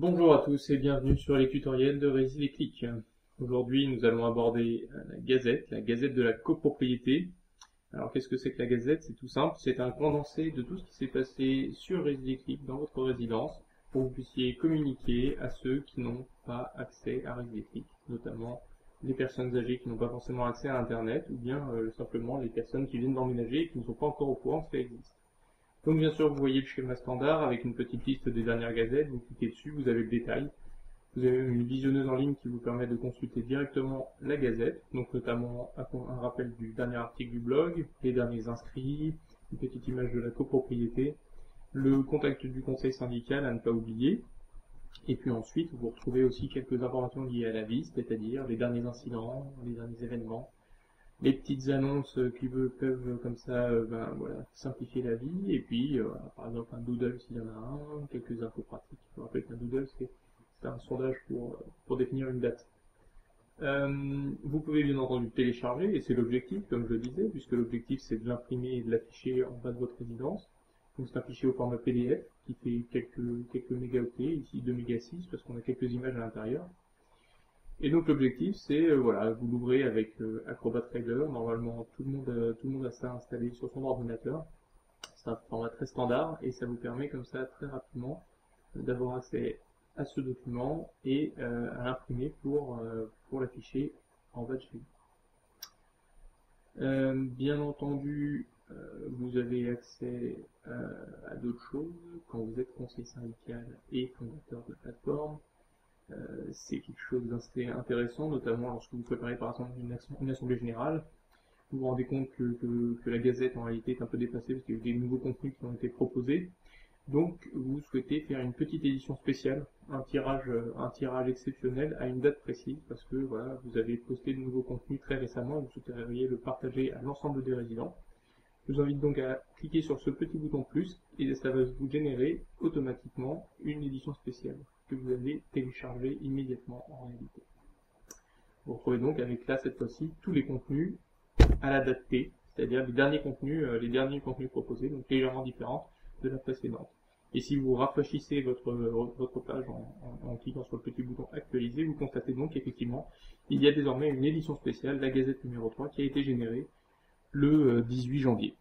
Bonjour à tous et bienvenue sur les tutoriels de Résil et Click. Aujourd'hui, nous allons aborder la gazette de la copropriété. Alors, qu'est-ce que c'est que la gazette? C'est tout simple, c'est un condensé de tout ce qui s'est passé sur Résil et Click dans votre résidence pour que vous puissiez communiquer à ceux qui n'ont pas accès à Résil et Click, notamment les personnes âgées qui n'ont pas forcément accès à Internet ou bien simplement les personnes qui viennent d'emménager et qui ne sont pas encore au courant que ça existe. Donc bien sûr, vous voyez le schéma standard avec une petite liste des dernières gazettes, vous cliquez dessus, vous avez le détail. Vous avez une visionneuse en ligne qui vous permet de consulter directement la gazette, donc notamment un rappel du dernier article du blog, les derniers inscrits, une petite image de la copropriété, le contact du conseil syndical à ne pas oublier, et puis ensuite vous retrouvez aussi quelques informations liées à la vie, c'est-à-dire les derniers incidents, les derniers événements, les petites annonces qui peuvent comme ça simplifier la vie, et puis par exemple un doodle s'il y en a un, quelques infos pratiques. Je vous rappelle qu'un doodle c'est un sondage pour définir une date. Vous pouvez bien entendu le télécharger, et c'est l'objectif, comme je le disais, puisque l'objectif c'est de l'imprimer et de l'afficher en bas de votre résidence. Donc c'est un fichier au format PDF qui fait quelques mégaoctets, ici 2 mégas 6 parce qu'on a quelques images à l'intérieur. Et donc l'objectif c'est, voilà, vous l'ouvrez avec Acrobat Reader, normalement tout le monde a ça installé sur son ordinateur. C'est un format très standard et ça vous permet comme ça très rapidement d'avoir accès à ce document et à l'imprimer pour l'afficher en bas de chez vous. Bien entendu, vous avez accès à d'autres choses quand vous êtes conseiller syndical et fondateur de la plateforme. C'est quelque chose d'assez intéressant, notamment lorsque vous préparez par exemple une assemblée générale. Vous vous rendez compte que la gazette en réalité est un peu dépassée parce qu'il y a eu des nouveaux contenus qui ont été proposés. Donc vous souhaitez faire une petite édition spéciale, un tirage exceptionnel à une date précise parce que voilà, vous avez posté de nouveaux contenus très récemment et vous souhaiteriez le partager à l'ensemble des résidents. Je vous invite donc à cliquer sur ce petit bouton plus et ça va vous générer automatiquement une édition spéciale que vous allez télécharger immédiatement en réalité. Vous retrouvez donc avec là cette fois-ci tous les contenus à la date T, c'est-à-dire les derniers contenus proposés, donc légèrement différents de la précédente. Et si vous rafraîchissez votre page en cliquant sur le petit bouton actualiser, vous constatez donc qu'effectivement il y a désormais une édition spéciale, la Gazette numéro 3, qui a été générée le 18 janvier.